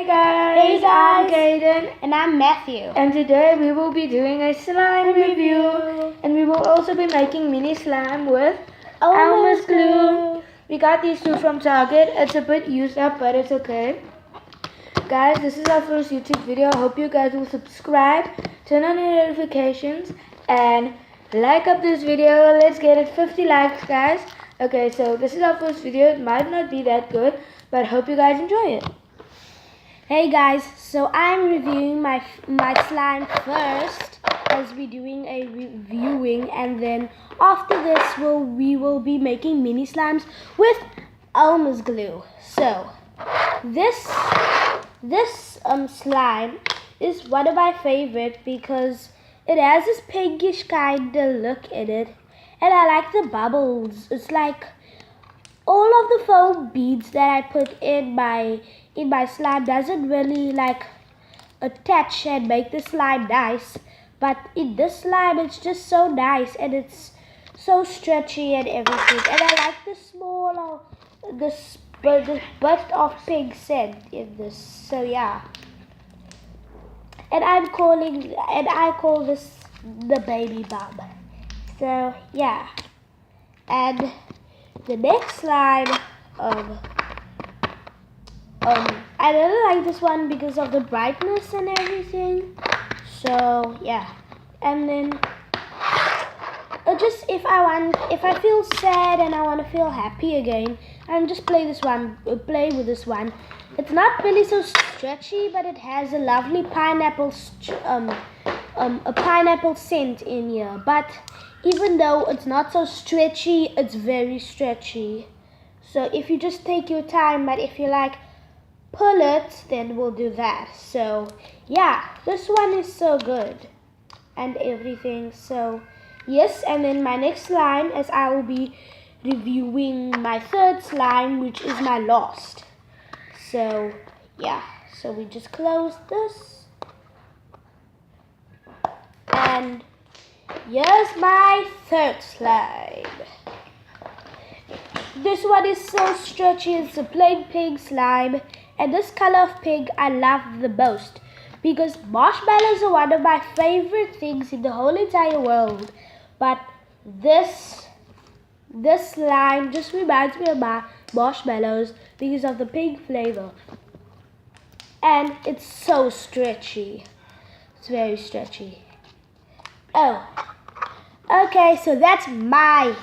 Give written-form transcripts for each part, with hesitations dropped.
Hey guys, Hey guys. I'm Kaden, And I'm Matthew. and today we will be doing a slime review, and we will also be making mini slime with Elmer's glue. We got these two from Target. It's a bit used up, but it's okay. Guys, this is our first YouTube video. I hope you guys will subscribe, turn on your notifications, and like up this video. Let's get it 50 likes, guys. Okay, so this is our first video. It might not be that good, but hope you guys enjoy it. Hey guys, so I'm reviewing my slime first, as we're doing a reviewing, and then after this we will be making mini slimes with Elmer's glue. So this slime is one of my favorite because it has this pinkish kind of look in it, and I like the bubbles. It's like all of the foam beads that I put in my slime doesn't really like attach and make the slime nice, but in this slime it's just so nice and it's so stretchy and everything, and I like the small this burst of pink scent in this. So yeah, and I call this the baby bum. So yeah, and the next slide, I really like this one because of the brightness and everything. So yeah, and then just if I feel sad and I want to feel happy again, and just play with this one. It's not really so stretchy, but it has a lovely pineapple a pineapple scent in here. But even though it's not so stretchy, it's very stretchy. So if you just take your time, but if you like pull it, then we'll do that. So yeah, this one is so good and everything. So yes, and then my next slime, as I will be reviewing my third slime, which is my last. So yeah, so we just close this, and here's my third slime. This one is so stretchy. It's a plain pink slime, and this color of pink I love the most because marshmallows are one of my favorite things in the whole entire world. But this slime just reminds me of my marshmallows because of the pink flavor, and it's so stretchy. It's very stretchy. Oh, okay, so that's my.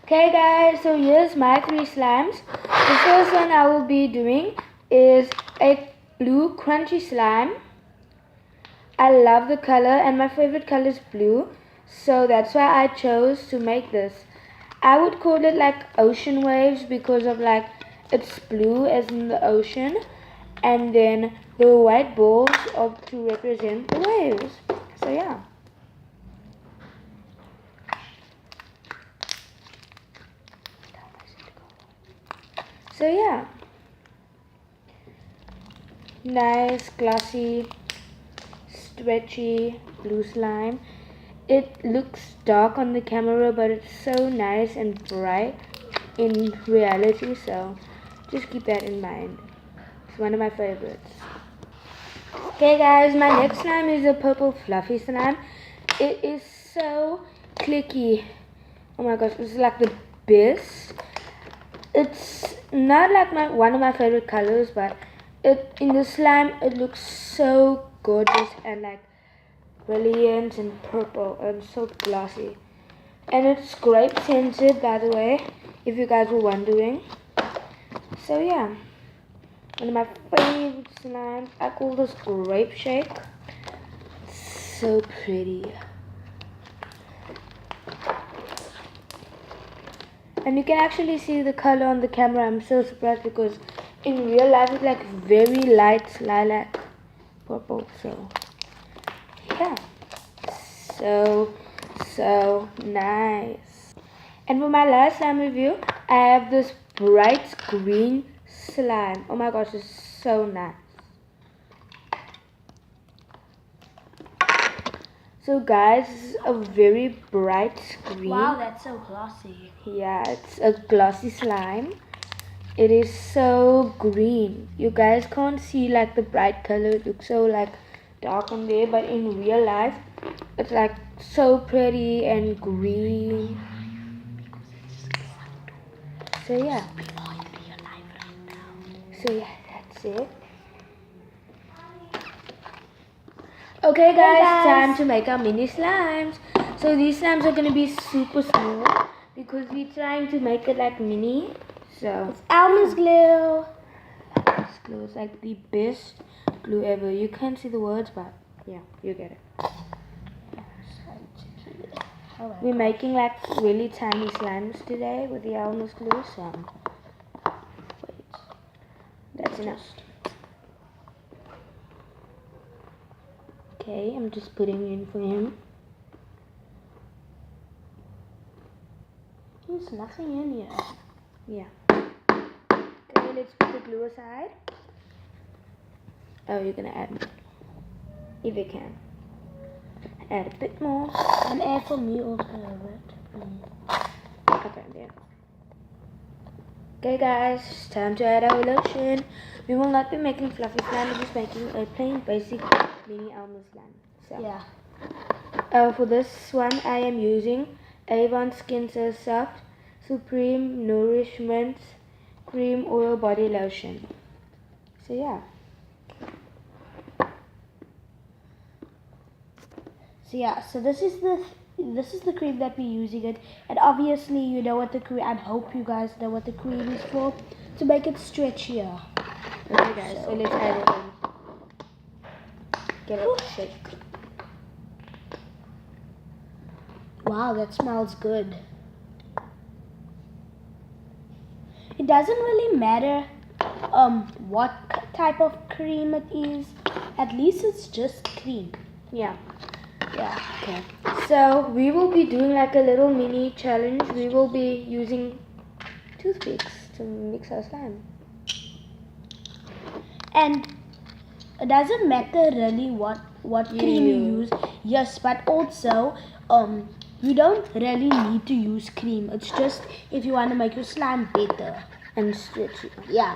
Okay guys, so here's my three slimes. The first one I will be doing is a blue crunchy slime. I love the color and my favorite color is blue, so that's why I chose to make this. I would call it like ocean waves because of like it's blue as in the ocean, and then the white balls are to represent the waves. So yeah. So yeah, nice, glossy, stretchy blue slime. It looks dark on the camera, but it's so nice and bright in reality, so just keep that in mind. It's one of my favorites. Okay guys, my next slime is a purple fluffy slime. It is so clicky. Oh my gosh, it's like the best. It's not like one of my favorite colors, but in the slime it looks so gorgeous and like brilliant and purple and so glossy, and it's grape scented, by the way, if you guys were wondering. So yeah, one of my favorite slimes. I call this grape shake. It's so pretty. And you can actually see the color on the camera. I'm so surprised because in real life it's like very light lilac purple. So yeah, so nice. And for my last slime review, I have this bright green slime. Oh my gosh, it's so nice. So guys, this is a very bright green. Wow, that's so glossy. Yeah, it's a glossy slime. it is so green. You guys can't see like the bright color. It looks so like dark on there, but in real life, it's like so pretty and green. So yeah. So yeah, that's it. Okay guys, time to make our mini slimes. So these slimes are gonna be super small because we're trying to make it like mini. So Elmer's glue. this glue is like the best glue ever. You can't see the words, but yeah, you get it. We're making like really tiny slimes today with the Elmer's glue. So wait, that's enough. Okay, I'm just putting in for him. There's nothing in here. Yeah. Okay, let's put the glue aside. Oh, you're gonna add more. If you can. Add a bit more. And add for me also a bit. Okay, there. Okay guys, it's time to add our lotion. We will not be making fluffy slime, we're just making a plain basic mini Elmer's slime. So Yeah. for this one I am using Avon Skin So Soft Supreme Nourishment Cream Oil Body Lotion. So yeah. So yeah, so this is the cream that we're using it, and obviously you know what the cream. I hope you guys know what the cream is for, to make it stretchier. Okay guys, so let's add it in. Get it shake. Wow, that smells good. It doesn't really matter what type of cream it is. At least it's just cream. Yeah. Yeah. Okay. So we will be doing like a little mini challenge. We will be using toothpicks to mix our slime. And it doesn't matter really what cream you use. Yes, but also you don't really need to use cream. It's just if you want to make your slime better and stretchy. Yeah.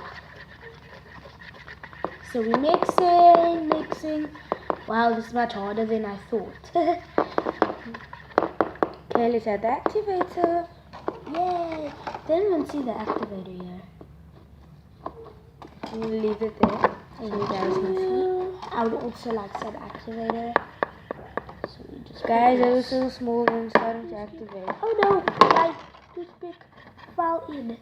So we're mixing. Wow, this is much harder than I thought. Okay, let's add the activator. Yay! Didn't even see the activator here. I'm gonna leave it there so you guys can see. I would also like some activator. So we just guys, it was so small and starting to activate. Oh no, my toothpick fell in.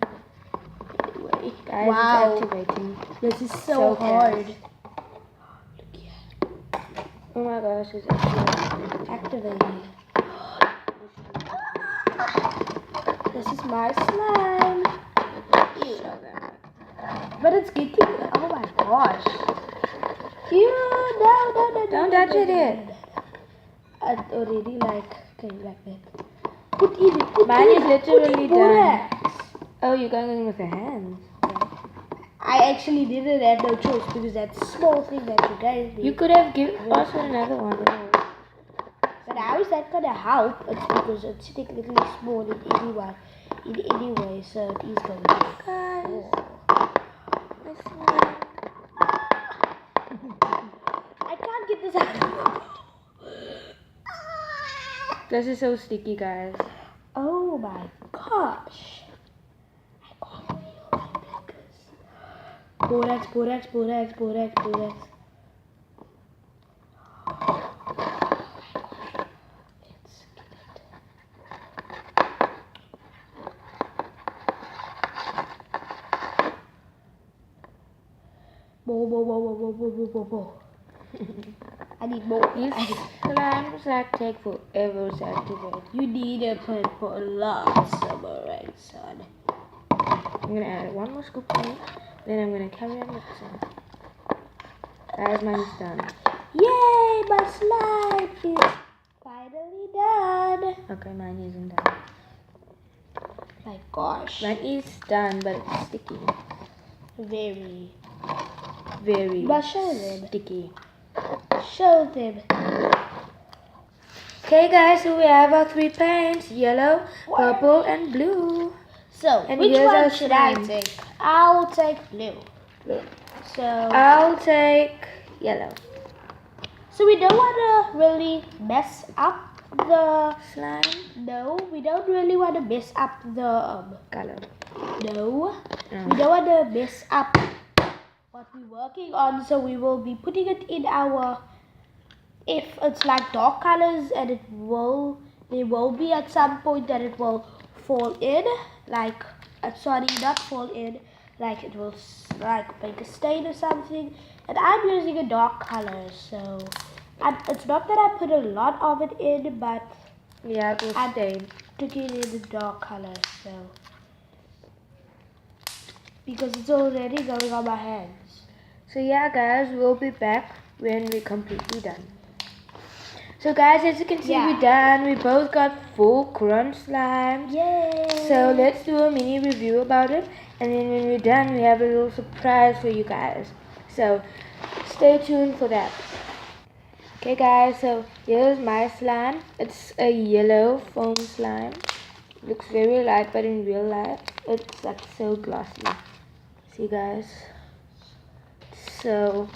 Anyway, guys, wow. It's activating. This is so hard. Look here. Oh my gosh, it's activating. This is my slime. Ew. But it's getting. Oh my gosh. Ew, no. Don't touch it yet. I already like that. Put in. Mine is literally done. Oh, you're going in with the hands. I actually didn't have no choice because that small thing that you guys did. You could have given us another one. But how is that gonna help? It's because it's technically small in any way, so it is going to guys. I can't get this out. This is so sticky, guys. Oh my gosh. I can't feel my fingers. Borax. Bo. I need more. These slimes like take forever to activate. You need to put a lot of borax on. I'm gonna add one more scoop in, then I'm gonna carry on mixing. Guys, mine is done. Yay! My slime is finally done. Okay, mine isn't done. My gosh. Mine is done, but it's sticky. Very. But show them. Sticky. Show them. Okay, guys, so we have our 3 paints: yellow, purple, and blue. So, And which here's our one should I slime. take? I'll take blue. Blue. So I'll take yellow. so we don't want to really mess up the Slime. no, we don't really want to mess up the Color. no. We don't want to mess up what we're working on, so we will be putting it in our, if it's like dark colors, and there will be at some point that it will fall in, like sorry, not fall in, like it will like make a stain or something. And I'm using a dark color, so it's not that I put a lot of it in, but Yeah, it will I stain. took it in the dark color, so because it's already going on my hands. So yeah guys, we'll be back when we're completely done. So guys, as you can see, we're done. We both got full crunch slime. Yay! So let's do a mini review about it, and then when we're done, we have a little surprise for you guys. So stay tuned for that. Okay guys, so here's my slime. It's a yellow foam slime. Looks very light, but in real life, it's like so glossy. See guys? So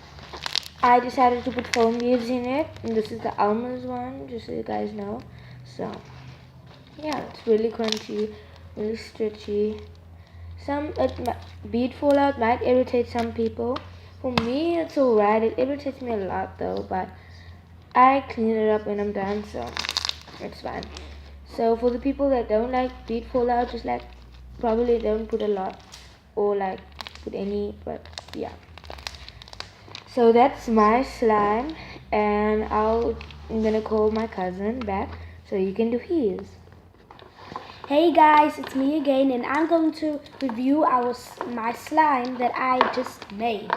I decided to put foam beads in it, and this is the almonds one, just so you guys know. So yeah, it's really crunchy, really stretchy. Bead fallout might irritate some people. For me, it's alright. It irritates me a lot though, but I clean it up when I'm done, so it's fine. So for the people that don't like bead fallout, just like probably don't put a lot or like put any, but yeah. So that's my slime, and I'm gonna call my cousin back so you can do his. Hey guys, it's me again, and I'm going to review my slime that I just made.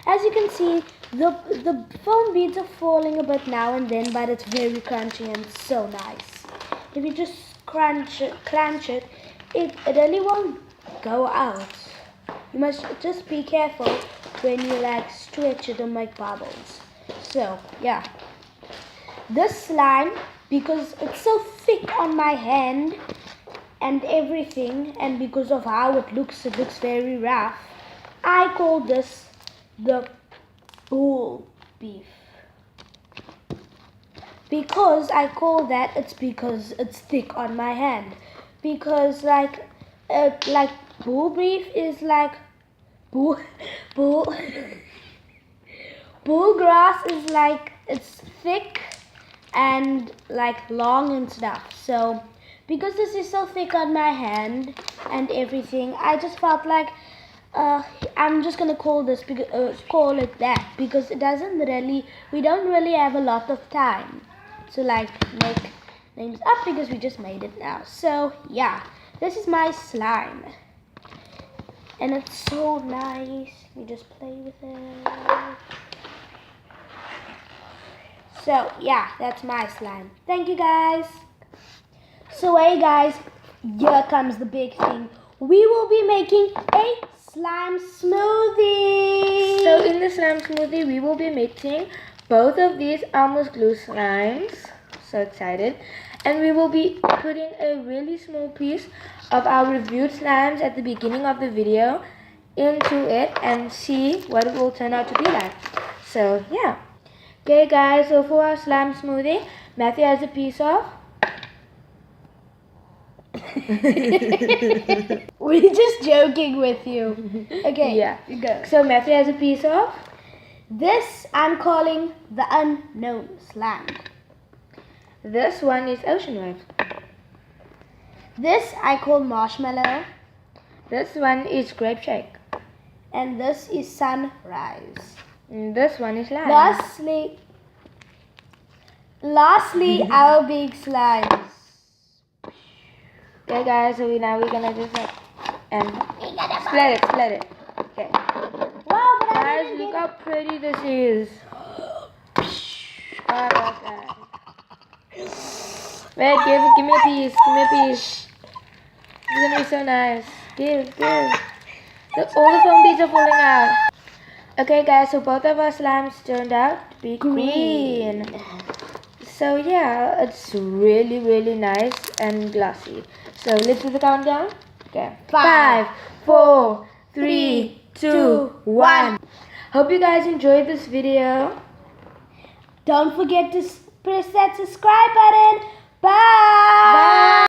As you can see, the foam beads are falling a bit now and then, but it's very crunchy and so nice. If you just clench it, it really won't go out. You must just be careful when you like stretch it and make bubbles. So yeah, this slime, because it's so thick on my hand and everything, and because of how it looks very rough, I call this the bull beef. Because I call that, it's because it's thick on my hand. Because like bull beef is like bull grass is like, it's thick and like long and stuff. So because this is so thick on my hand and everything, I just felt like I'm just gonna call it that, because it doesn't really, we don't really have a lot of time to like make names up, because we just made it now. So yeah, this is my slime, and it's so nice. We just play with it. So yeah, that's my slime. Thank you guys. So hey guys, here comes the big thing. We will be making a slime smoothie. So in the slime smoothie, we will be mixing both of these almost glue slimes. So excited. And we will be putting a really small piece of our reviewed slimes at the beginning of the video into it and see what it will turn out to be like. So yeah. Okay guys, so for our slime smoothie, Matthew has a piece of We're just joking with you. Okay, yeah. go. So Matthew has a piece of This I'm calling the unknown slime. This one is ocean wave. This I call marshmallow. This one is grape shake. And this is sunrise. And this one is lime. Lastly, our big slimes. Okay guys, so we're gonna just like split it. Okay. Wow, but Guys, look how pretty this is. Oh my god. Wait, give me a piece. It's gonna be so nice. Give. All the foam beads are falling out. Okay guys, so both of our slimes turned out to be green. So yeah, it's really, really nice and glossy. So let's do the countdown. Okay. 5, 4, 3, 2, 1. Hope you guys enjoyed this video. Don't forget to press that subscribe button. Bye. Bye.